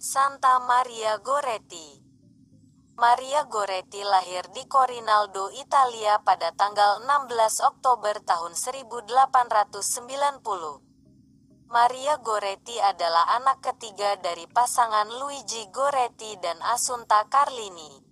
Santa Maria Goretti. Maria Goretti lahir di Corinaldo, Italia pada tanggal 16 Oktober tahun 1890. Maria Goretti adalah anak ketiga dari pasangan Luigi Goretti dan Assunta Carlini.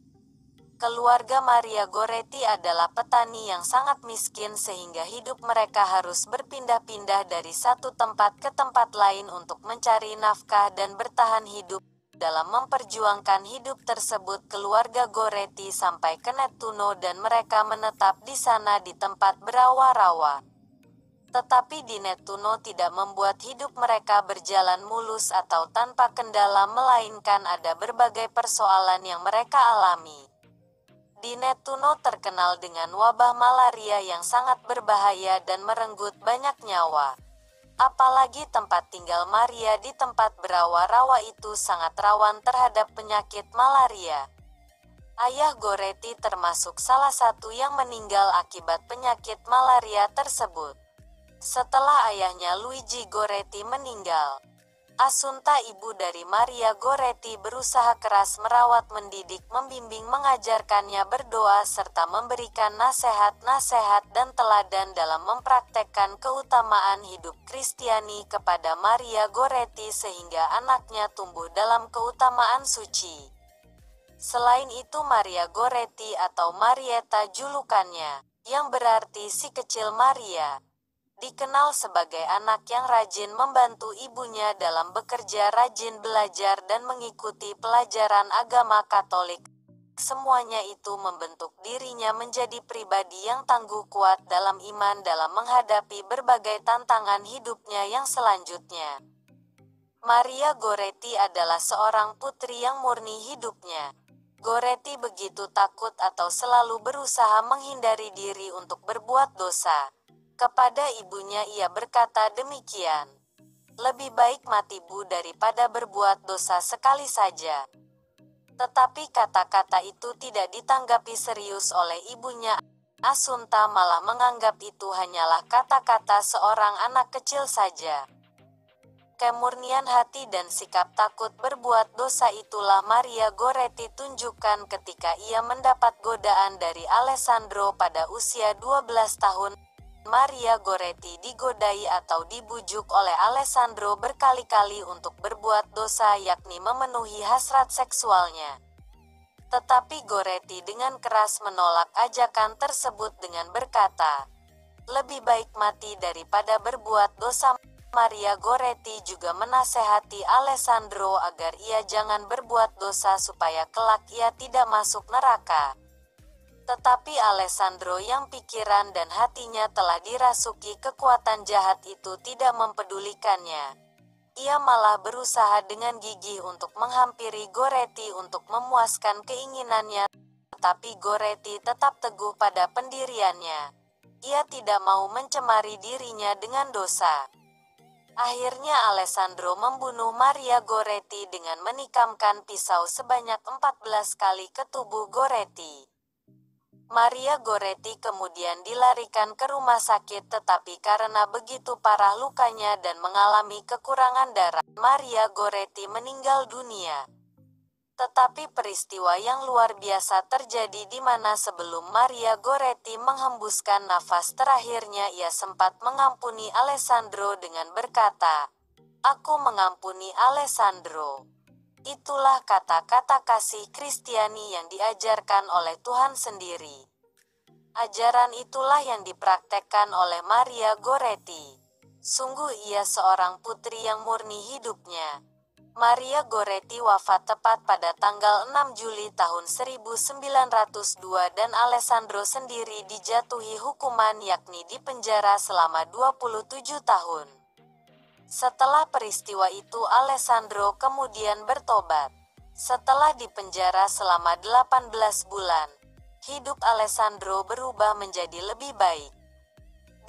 Keluarga Maria Goretti adalah petani yang sangat miskin sehingga hidup mereka harus berpindah-pindah dari satu tempat ke tempat lain untuk mencari nafkah dan bertahan hidup. Dalam memperjuangkan hidup tersebut, keluarga Goretti sampai ke Nettuno dan mereka menetap di sana di tempat berawa-rawa. Tetapi di Nettuno tidak membuat hidup mereka berjalan mulus atau tanpa kendala, melainkan ada berbagai persoalan yang mereka alami. Di Nettuno terkenal dengan wabah malaria yang sangat berbahaya dan merenggut banyak nyawa. Apalagi tempat tinggal Maria di tempat berawa-rawa itu sangat rawan terhadap penyakit malaria. Ayah Goretti termasuk salah satu yang meninggal akibat penyakit malaria tersebut. Setelah ayahnya Luigi Goretti meninggal, Assunta, ibu dari Maria Goretti, berusaha keras merawat, mendidik, membimbing, mengajarkannya berdoa, serta memberikan nasihat-nasihat dan teladan dalam mempraktekkan keutamaan hidup Kristiani kepada Maria Goretti sehingga anaknya tumbuh dalam keutamaan suci. Selain itu, Maria Goretti atau Marietta julukannya, yang berarti si kecil Maria, dikenal sebagai anak yang rajin membantu ibunya dalam bekerja, rajin belajar dan mengikuti pelajaran agama Katolik. Semuanya itu membentuk dirinya menjadi pribadi yang tangguh, kuat dalam iman dalam menghadapi berbagai tantangan hidupnya yang selanjutnya. Maria Goretti adalah seorang putri yang murni hidupnya. Goretti begitu takut atau selalu berusaha menghindari diri untuk berbuat dosa. Kepada ibunya ia berkata demikian, "Lebih baik mati, Bu, daripada berbuat dosa sekali saja." Tetapi kata-kata itu tidak ditanggapi serius oleh ibunya. Assunta malah menganggap itu hanyalah kata-kata seorang anak kecil saja. Kemurnian hati dan sikap takut berbuat dosa itulah Maria Goretti tunjukkan ketika ia mendapat godaan dari Alessandro pada usia 12 tahun. Maria Goretti digodai atau dibujuk oleh Alessandro berkali-kali untuk berbuat dosa, yakni memenuhi hasrat seksualnya. Tetapi Goretti dengan keras menolak ajakan tersebut dengan berkata, "Lebih baik mati daripada berbuat dosa." Maria Goretti juga menasehati Alessandro agar ia jangan berbuat dosa supaya kelak ia tidak masuk neraka. Tetapi Alessandro yang pikiran dan hatinya telah dirasuki kekuatan jahat itu tidak mempedulikannya. Ia malah berusaha dengan gigih untuk menghampiri Goretti untuk memuaskan keinginannya. Tetapi Goretti tetap teguh pada pendiriannya. Ia tidak mau mencemari dirinya dengan dosa. Akhirnya Alessandro membunuh Maria Goretti dengan menikamkan pisau sebanyak 14 kali ke tubuh Goretti. Maria Goretti kemudian dilarikan ke rumah sakit, tetapi karena begitu parah lukanya dan mengalami kekurangan darah, Maria Goretti meninggal dunia. Tetapi peristiwa yang luar biasa terjadi di mana sebelum Maria Goretti menghembuskan nafas terakhirnya, ia sempat mengampuni Alessandro dengan berkata, "Aku mengampuni Alessandro." Itulah kata-kata kasih Kristiani yang diajarkan oleh Tuhan sendiri. Ajaran itulah yang dipraktekkan oleh Maria Goretti. Sungguh ia seorang putri yang murni hidupnya. Maria Goretti wafat tepat pada tanggal 6 Juli tahun 1902 dan Alessandro sendiri dijatuhi hukuman, yakni dipenjara selama 27 tahun. Setelah peristiwa itu Alessandro kemudian bertobat. Setelah dipenjara selama 18 bulan, hidup Alessandro berubah menjadi lebih baik.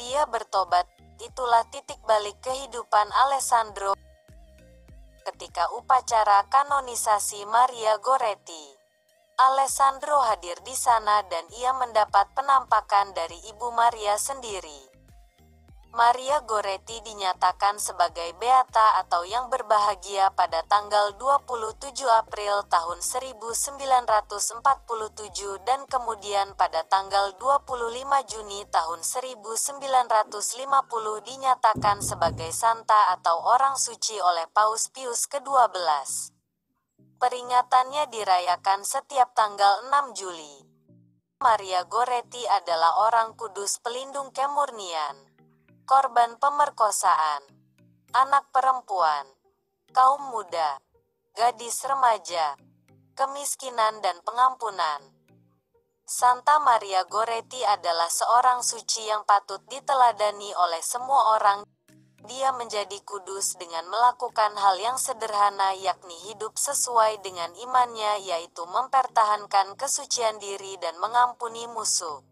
Dia bertobat, itulah titik balik kehidupan Alessandro. Ketika upacara kanonisasi Maria Goretti, Alessandro hadir di sana dan ia mendapat penampakan dari Ibu Maria sendiri. Maria Goretti dinyatakan sebagai beata atau yang berbahagia pada tanggal 27 April tahun 1947 dan kemudian pada tanggal 25 Juni tahun 1950 dinyatakan sebagai santa atau orang suci oleh Paus Pius ke-12. Peringatannya dirayakan setiap tanggal 6 Juli. Maria Goretti adalah orang kudus pelindung kemurnian, korban pemerkosaan, anak perempuan, kaum muda, gadis remaja, kemiskinan dan pengampunan. Santa Maria Goretti adalah seorang suci yang patut diteladani oleh semua orang. Dia menjadi kudus dengan melakukan hal yang sederhana, yakni hidup sesuai dengan imannya, yaitu mempertahankan kesucian diri dan mengampuni musuh.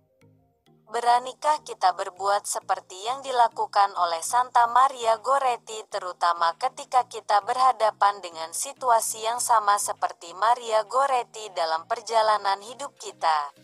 Beranikah kita berbuat seperti yang dilakukan oleh Santa Maria Goretti, terutama ketika kita berhadapan dengan situasi yang sama seperti Maria Goretti dalam perjalanan hidup kita?